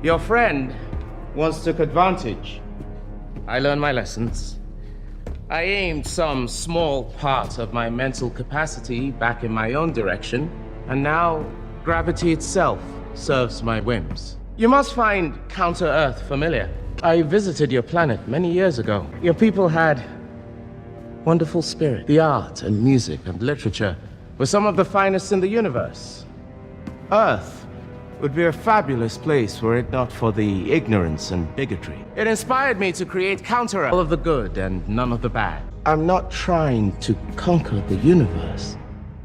Your friend once took advantage. I learned my lessons. I aimed some small part of my mental capacity back in my own direction, and now gravity itself serves my whims. You must find Counter-Earth familiar. I visited your planet many years ago. Your people had wonderful spirit. The art and music and literature were some of the finest in the universe. Earth would be a fabulous place were it not for the ignorance and bigotry. It inspired me to create Counter-Earth, all of the good and none of the bad. I'm not trying to conquer the universe.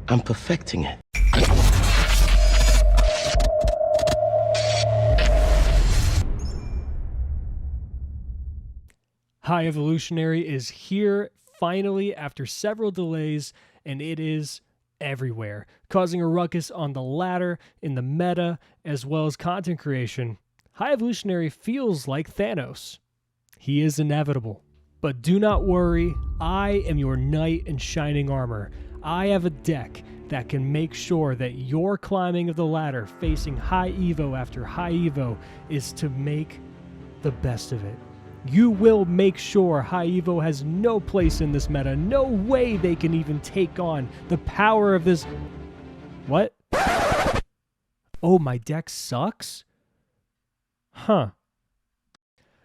I'm perfecting it. High Evolutionary is here finally after several delays, and it is everywhere, causing a ruckus on the ladder, in the meta, as well as content creation. High Evolutionary feels like Thanos. He is inevitable. But do not worry, I am your knight in shining armor. I have a deck that can make sure that your climbing of the ladder facing high Evo after high Evo is to make the best of it. You will make sure High Evo has no place in this meta. No way they can even take on the power of this... What? Oh, my deck sucks? Huh.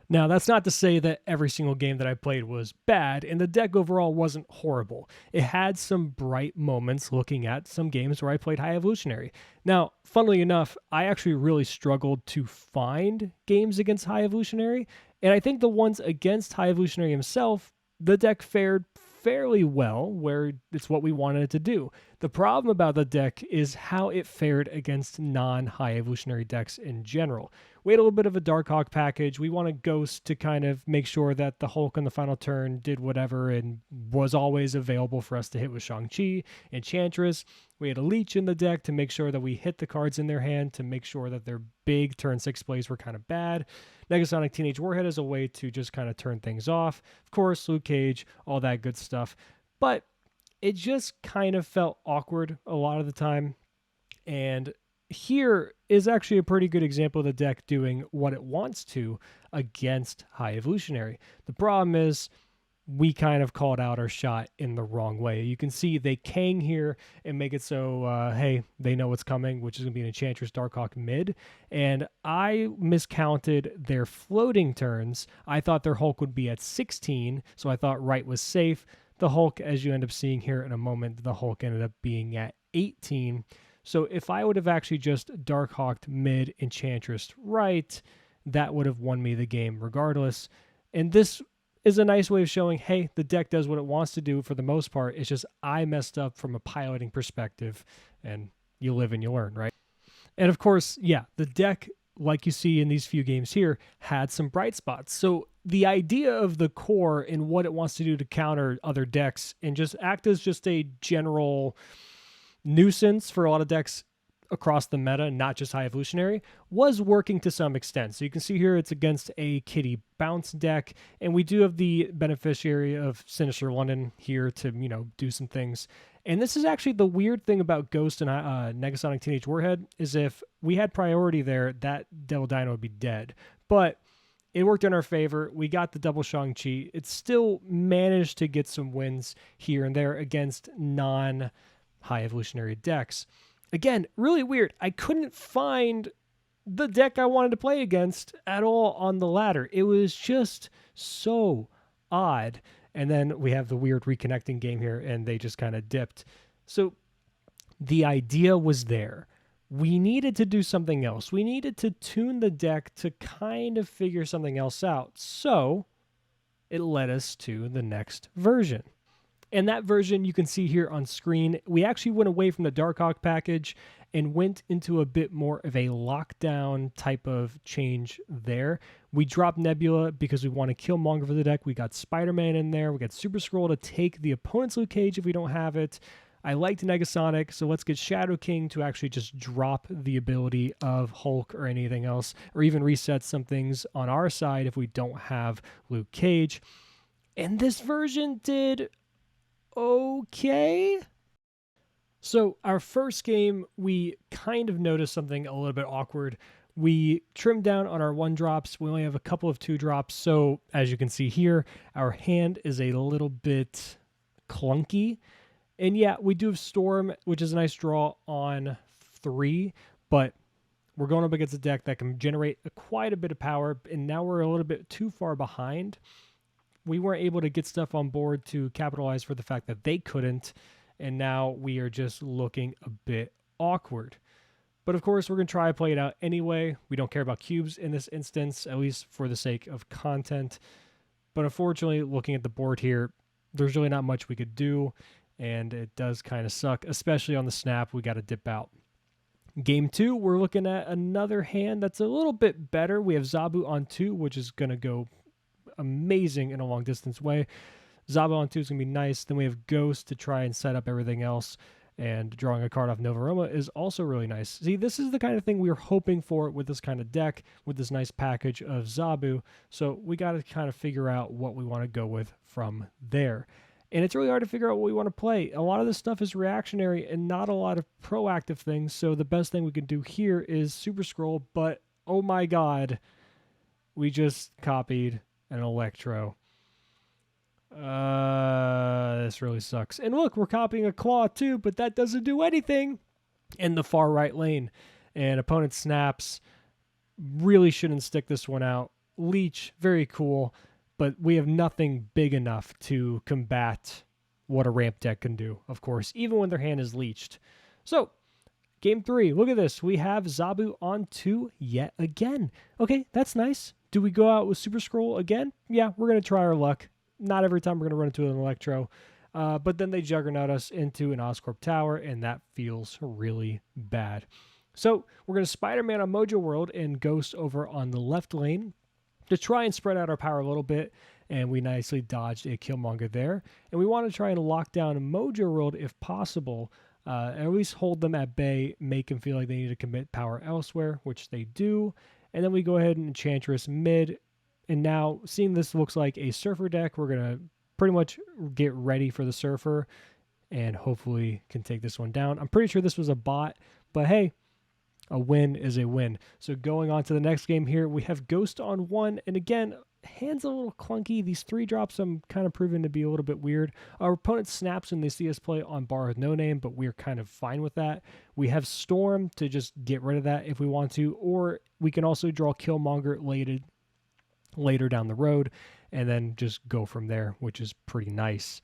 Now, that's not to say that every single game that I played was bad, and the deck overall wasn't horrible. It had some bright moments looking at some games where I played High Evolutionary. Now, funnily enough, I actually really struggled to find games against High Evolutionary, and I think the ones against High Evolutionary himself, the deck fared fairly well, where it's what we wanted it to do. The problem about the deck is how it fared against non-High Evolutionary decks in general. We had a little bit of a Darkhawk package. We wanted Ghost to kind of make sure that the Hulk on the final turn did whatever and was always available for us to hit with Shang-Chi. Enchantress, we had a Leech in the deck to make sure that we hit the cards in their hand to make sure that their big turn 6 plays were kind of bad. Negasonic Teenage Warhead is a way to just kind of turn things off. Of course, Luke Cage, all that good stuff. But it just kind of felt awkward a lot of the time. And here is actually a pretty good example of the deck doing what it wants to against High Evolutionary. The problem is we kind of called out our shot in the wrong way. You can see they Kang here and make it so, hey, they know what's coming, which is going to be an Enchantress Darkhawk mid. And I miscounted their floating turns. I thought their Hulk would be at 16, so I thought right was safe. The Hulk, as you end up seeing here in a moment, the Hulk ended up being at 18. So if I would have actually just Darkhawked mid Enchantress right, that would have won me the game regardless. And this is a nice way of showing, hey, the deck does what it wants to do for the most part. It's just I messed up from a piloting perspective, and you live and you learn, right? And of course, yeah, the deck, like you see in these few games here, had some bright spots. So the idea of the core and what it wants to do to counter other decks and just act as just a general nuisance for a lot of decks across the meta, not just High Evolutionary, was working to some extent. So you can see here it's against a Kitty bounce deck, and we do have the beneficiary of Sinister London here to, do some things. And this is actually the weird thing about Ghost and Negasonic Teenage Warhead, is if we had priority there, that Devil Dino would be dead. But it worked in our favor. We got the double Shang-Chi. It still managed to get some wins here and there against non-High Evolutionary decks. Again, really weird. I couldn't find the deck I wanted to play against at all on the ladder. It was just so odd. And then we have the weird reconnecting game here, and they just kind of dipped. So the idea was there. We needed to do something else. We needed to tune the deck to kind of figure something else out. So it led us to the next version. And that version you can see here on screen, we actually went away from the Darkhawk package and went into a bit more of a lockdown type of change there. We dropped Nebula because we want to kill Monger for the deck. We got Spider-Man in there. We got Super Skrull to take the opponent's Luke Cage if we don't have it. I liked Negasonic, so let's get Shadow King to actually just drop the ability of Hulk or anything else, or even reset some things on our side if we don't have Luke Cage. And this version did okay. So our first game, we kind of noticed something a little bit awkward We trimmed down on our 1-drops. We only have a couple of 2-drops. So as you can see here, our hand is a little bit clunky. And yeah, we do have Storm, which is a nice draw on 3, but we're going up against a deck that can generate quite a bit of power, and now we're a little bit too far behind. We weren't able to get stuff on board to capitalize for the fact that they couldn't, and now we are just looking a bit awkward. But of course, we're going to try to play it out anyway. We don't care about cubes in this instance, at least for the sake of content. But unfortunately, looking at the board here, there's really not much we could do, and it does kind of suck, especially on the snap. We got to dip out. Game 2, we're looking at another hand that's a little bit better. We have Zabu on 2, which is going to go amazing in a long distance way. Zabu on 2 is going to be nice. Then we have Ghost to try and set up everything else. And drawing a card off Novaroma is also really nice. See, this is the kind of thing we were hoping for with this kind of deck, with this nice package of Zabu. So we got to kind of figure out what we want to go with from there. And it's really hard to figure out what we want to play. A lot of this stuff is reactionary and not a lot of proactive things. So the best thing we can do here is Super Scroll. But oh my god, we just copied an Electro. This really sucks. And look, we're copying a Claw too, but that doesn't do anything in the far right lane. And opponent snaps. Really shouldn't stick this one out. Leech, very cool, but we have nothing big enough to combat what a ramp deck can do, of course, even when their hand is leeched. So, game 3, look at this. We have Zabu on 2 yet again. Okay, that's nice. Do we go out with Super Scroll again? Yeah, we're going to try our luck. Not every time we're going to run into an Electro. But then they Juggernaut us into an Oscorp Tower, and that feels really bad. So we're going to Spider-Man on Mojo World and Ghost over on the left lane to try and spread out our power a little bit, and we nicely dodged a Killmonger there. And we want to try and lock down Mojo World if possible, and at least hold them at bay, make them feel like they need to commit power elsewhere, which they do. And then we go ahead and Enchantress mid. And now, seeing this looks like a Surfer deck, we're going to pretty much get ready for the Surfer and hopefully can take this one down. I'm pretty sure this was a bot, but hey, a win is a win. So going on to the next game here, we have Ghost on 1. And again, hand's a little clunky. These 3-drops I'm kind of proving to be a little bit weird. Our opponent snaps when they see us play on bar with no name, but we're kind of fine with that. We have Storm to just get rid of that if we want to, or we can also draw Killmonger later down the road and then just go from there, which is pretty nice.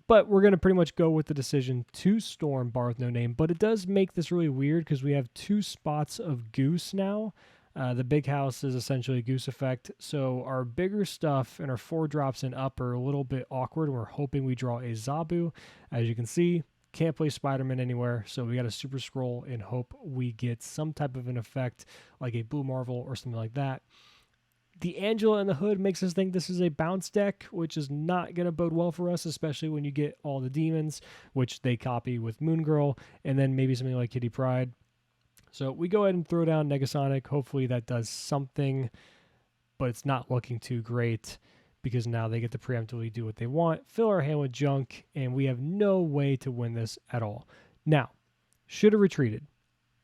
But we're going to pretty much go with the decision to Storm bar with no name, but it does make this really weird because we have 2 spots of Goose now. The big house is essentially a Goose effect, so our bigger stuff and our 4-drops and up are a little bit awkward. We're hoping we draw a Zabu. As you can see, can't play Spider-Man anywhere, so we got a Super Scroll and hope we get some type of an effect like a Blue Marvel or something like that. The Angela in the Hood makes us think this is a bounce deck, which is not going to bode well for us, especially when you get all the demons, which they copy with Moon Girl, and then maybe something like Kitty Pryde. So we go ahead and throw down Negasonic. Hopefully that does something, but it's not looking too great because now they get to preemptively do what they want, fill our hand with junk, and we have no way to win this at all. Now, should have retreated.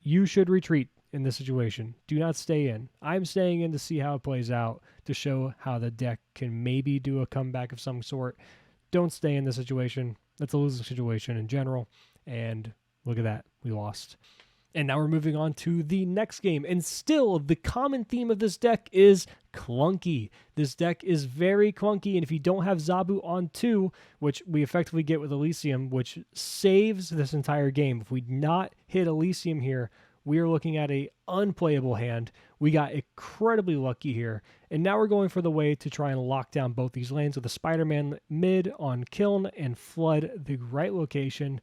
You should retreat in this situation. Do not stay in. I'm staying in to see how it plays out, to show how the deck can maybe do a comeback of some sort. Don't stay in this situation. That's a losing situation in general. And look at that. We lost. And now we're moving on to the next game. And still, the common theme of this deck is clunky. This deck is very clunky. And if you don't have Zabu on 2, which we effectively get with Elysium, which saves this entire game. If we not hit Elysium here, we are looking at a unplayable hand. We got incredibly lucky here. And now we're going for the way to try and lock down both these lanes with a Spider-Man mid on Kiln and flood the right location.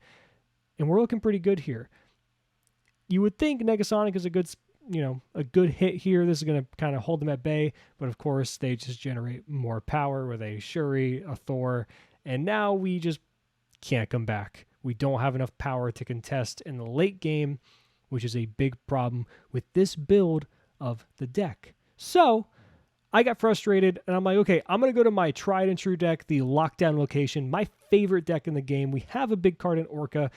And we're looking pretty good here. You would think Negasonic is a good hit here. This is going to kind of hold them at bay. But of course, they just generate more power with a Shuri, a Thor. And now we just can't come back. We don't have enough power to contest in the late game, which is a big problem with this build of the deck. So I got frustrated, and I'm like, okay, I'm going to go to my tried and true deck, the Lockdown Location, my favorite deck in the game. We have a big card in Orca.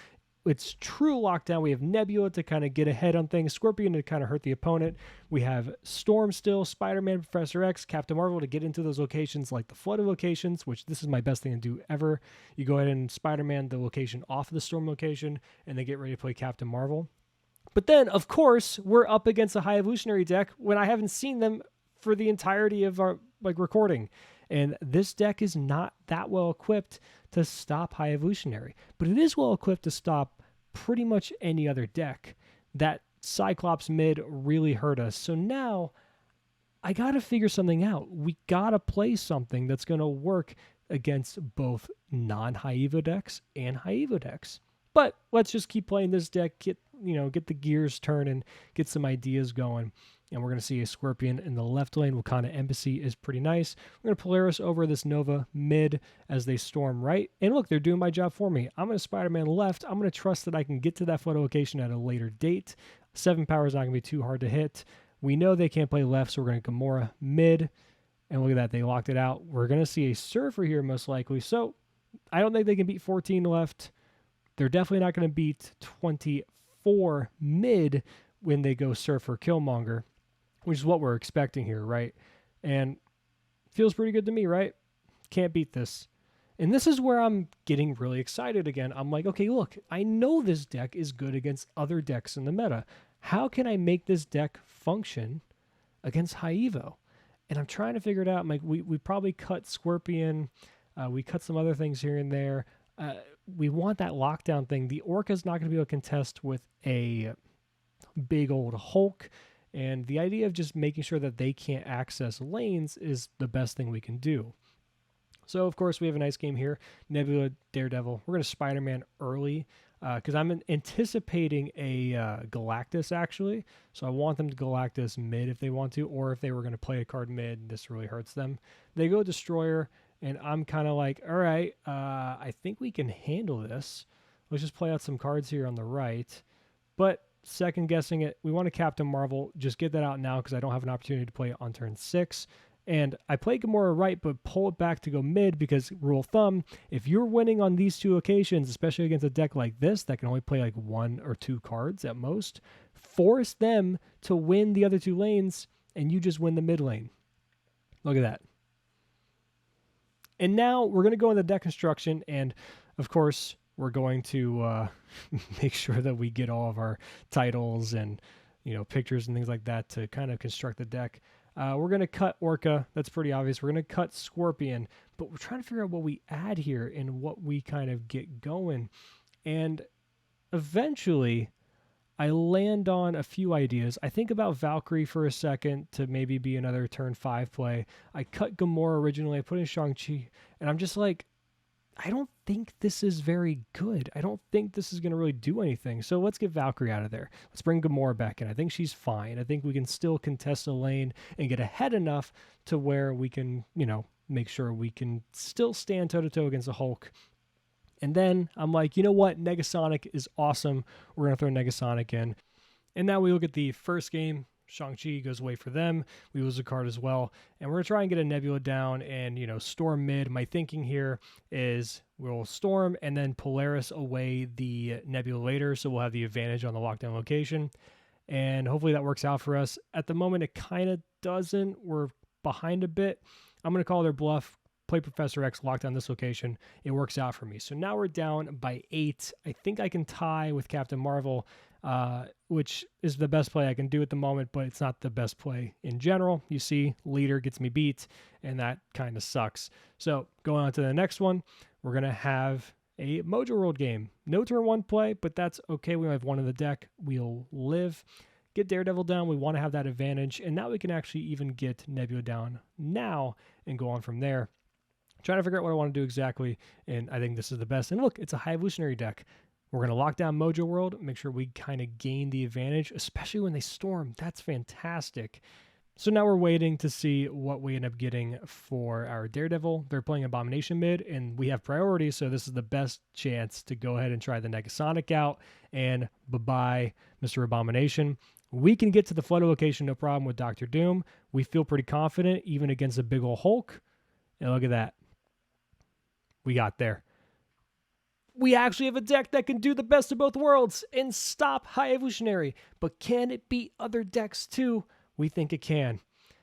it's true lockdown. We have Nebula to kind of get ahead on things, Scorpion to kind of hurt the opponent. We have Storm still, Spider-Man, Professor X, Captain Marvel to get into those locations like the flooded locations, which this is my best thing to do ever. You go ahead and Spider-Man the location off of the Storm location, and they get ready to play Captain Marvel. But then, of course, we're up against a High Evolutionary deck when I haven't seen them for the entirety of our recording. And this deck is not that well equipped to stop High Evolutionary, but it is well equipped to stop pretty much any other deck. That Cyclops mid really hurt us. So now I got to figure something out. We got to play something that's going to work against both non-High Evo decks and High Evo decks. But let's just keep playing this deck, get the gears turning, get some ideas going. And we're going to see a Scorpion in the left lane. Wakanda Embassy is pretty nice. We're going to Polaris over this Nova mid as they storm right. And look, they're doing my job for me. I'm going to Spider-Man left. I'm going to trust that I can get to that photo location at a later date. 7 power is not going to be too hard to hit. We know they can't play left, so we're going to Gamora mid. And look at that. They locked it out. We're going to see a Surfer here most likely. So I don't think they can beat 14 left. They're definitely not going to beat 24 mid when they go Surfer Killmonger, which is what we're expecting here, right? And feels pretty good to me, right? Can't beat this. And this is where I'm getting really excited again. I'm like, okay, look, I know this deck is good against other decks in the meta. How can I make this deck function against High Evo? And I'm trying to figure it out. I'm like, we probably cut Scorpion. We cut some other things here and there. We want that lockdown thing. The Orca's not going to be able to contest with a big old Hulk. And the idea of just making sure that they can't access lanes is the best thing we can do. So, of course, we have a nice game here. Nebula, Daredevil. We're going to Spider-Man early because I'm anticipating a Galactus, actually. So I want them to Galactus mid if they want to, or if they were going to play a card mid, this really hurts them. They go Destroyer, and I'm kind of like, all right, I think we can handle this. Let's just play out some cards here on the right. But second guessing it, we want to Captain Marvel. Just get that out now because I don't have an opportunity to play it on turn 6. And I play Gamora right, but pull it back to go mid because rule of thumb, if you're winning on these 2 occasions, especially against a deck like this that can only play like 1 or 2 cards at most, force them to win the other 2 lanes and you just win the mid lane. Look at that. And now we're going to go into deck construction, and of course we're going to make sure that we get all of our titles and pictures and things like that to kind of construct the deck. We're going to cut Orca. That's pretty obvious. We're going to cut Scorpion, but we're trying to figure out what we add here and what we kind of get going. And eventually I land on a few ideas. I think about Valkyrie for a second to maybe be another turn 5 play. I cut Gamora originally. I put in Shang-Chi, and I'm just like, I don't think this is very good. I don't think this is going to really do anything. So let's get Valkyrie out of there. Let's bring Gamora back in. I think she's fine. I think we can still contest a lane and get ahead enough to where we can, make sure we can still stand toe-to-toe against the Hulk. And then I'm like, you know what? Negasonic is awesome. We're going to throw Negasonic in. And now we look at the first game. Shang-Chi goes away for them. We lose a card as well. And we're going to try and get a Nebula down and, storm mid. My thinking here is we'll storm and then Polaris away the Nebula later. So we'll have the advantage on the lockdown location. And hopefully that works out for us. At the moment, it kind of doesn't. We're behind a bit. I'm going to call their bluff. Play Professor X, lock down this location. It works out for me. So now we're down by 8. I think I can tie with Captain Marvel, which is the best play I can do at the moment, but it's not the best play in general. You see, leader gets me beat, and that kind of sucks. So going on to the next one, we're going to have a Mojo World game. No turn 1 play, but that's okay. We have 1 in the deck. We'll live. Get Daredevil down. We want to have that advantage, and now we can actually even get Nebula down now and go on from there. Trying to figure out what I want to do exactly, and I think this is the best. And look, it's a High Evolutionary deck. We're going to lock down Mojo World, make sure we kind of gain the advantage, especially when they storm. That's fantastic. So now we're waiting to see what we end up getting for our Daredevil. They're playing Abomination mid, and we have priority, so this is the best chance to go ahead and try the Negasonic out, and bye-bye, Mr. Abomination. We can get to the Flutter location, no problem, with Dr. Doom. We feel pretty confident, even against a big ol' Hulk. And look at that. We got there. we actually have a deck that can do the best of both worlds and stop High Evolutionary. But can it beat other decks too? We think it can.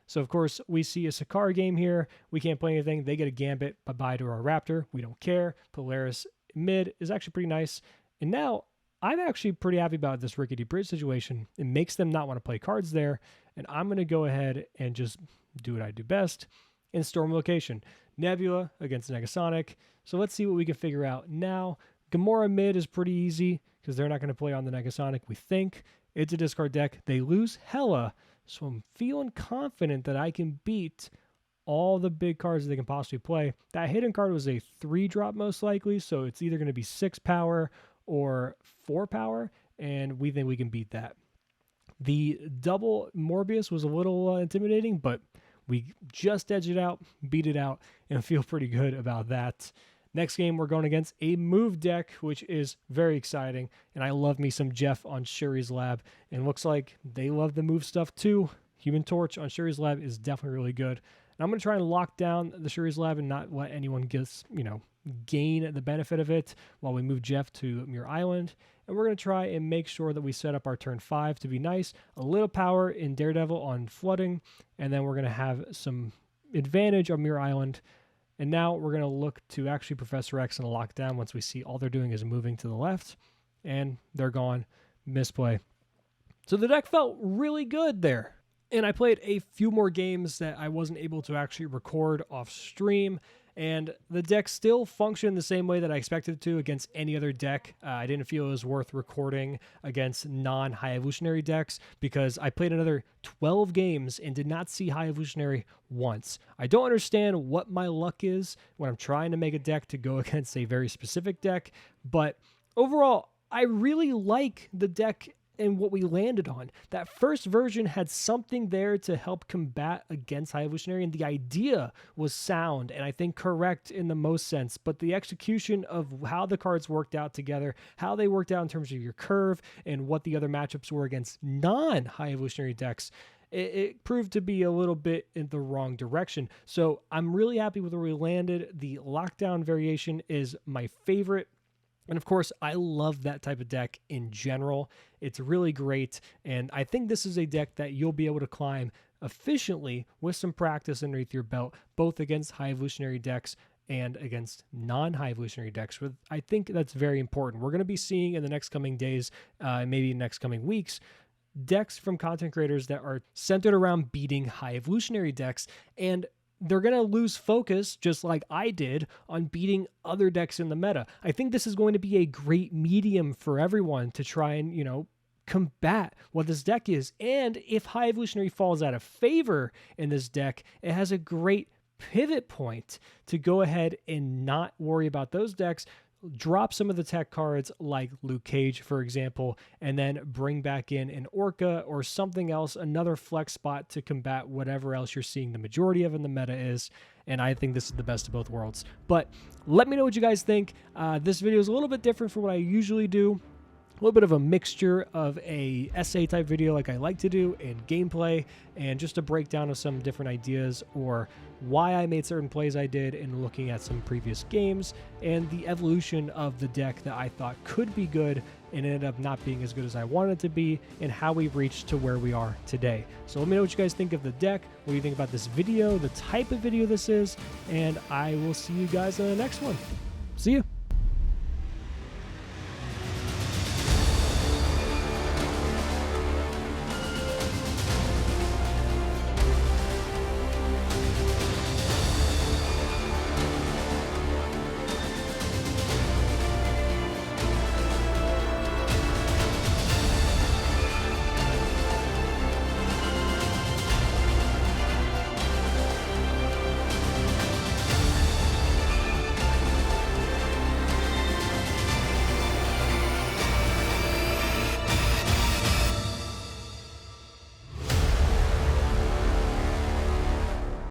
So, of course, we see a Sakara game here. We can't play anything. They get a Gambit. Bye-bye to our Raptor. We don't care. Polaris mid is actually pretty nice. And now, I'm actually pretty happy about this Rickety Bridge situation. It makes them not want to play cards there. And I'm going to go ahead and just do what I do best in Storm Location. Nebula against Negasonic. So let's see what we can figure out now. Gamora mid is pretty easy because they're not going to play on the Negasonic, we think. It's a discard deck. They lose Hela, so I'm feeling confident that I can beat all the big cards that they can possibly play. That hidden card was a 3-drop most likely, so it's either going to be 6 power or 4 power, and we think we can beat that. The double Morbius was a little intimidating, but we just edged it out, beat it out, and feel pretty good about that. Next game, we're going against a move deck, which is very exciting. And I love me some Jeff on Shuri's Lab. And looks like they love the move stuff too. Human Torch on Shuri's Lab is definitely really good. And I'm going to try and lock down the Shuri's Lab and not let anyone gain the benefit of it while we move Jeff to Muir Island. And we're going to try and make sure that we set up our turn 5 to be nice. A little power in Daredevil on flooding. And then we're going to have some advantage on Muir Island. And now we're going to look to actually Professor X and lock down once we see all they're doing is moving to the left. And they're gone. Misplay. So the deck felt really good there. And I played a few more games that I wasn't able to actually record off stream. And the deck still functioned the same way that I expected it to against any other deck. I didn't feel it was worth recording against non-High Evolutionary decks because I played another 12 games and did not see High Evolutionary once. I don't understand what my luck is when I'm trying to make a deck to go against a very specific deck, but overall, I really like the deck and what we landed on. That first version had something there to help combat against High Evolutionary, and the idea was sound and I think correct in the most sense, but the execution of how the cards worked out together, how they worked out in terms of your curve and what the other matchups were against non-High Evolutionary decks, it proved to be a little bit in the wrong direction. So I'm really happy with where we landed. The lockdown variation is my favorite. And of course, I love that type of deck in general. It's really great. And I think this is a deck that you'll be able to climb efficiently with some practice underneath your belt, both against High Evolutionary decks and against non-High Evolutionary decks. I think that's very important. We're going to be seeing in the next coming days, maybe next coming weeks, decks from content creators that are centered around beating High Evolutionary decks, and they're going to lose focus, just like I did, on beating other decks in the meta. I think this is going to be a great medium for everyone to try and, combat what this deck is. And if High Evolutionary falls out of favor in this deck, it has a great pivot point to go ahead and not worry about those decks, drop some of the tech cards like Luke Cage, for example, and then bring back in an Orca or something else, another flex spot to combat whatever else you're seeing the majority of in the meta is. And I think this is the best of both worlds. But let me know what you guys think. This video is a little bit different from what I usually do. A little bit of a mixture of a essay type video like I like to do and gameplay and just a breakdown of some different ideas or why I made certain plays I did in looking at some previous games and the evolution of the deck that I thought could be good and ended up not being as good as I wanted it to be and how we reached to where we are today. So let me know what you guys think of the deck, what you think about this video, the type of video this is, and I will see you guys in the next one. See you.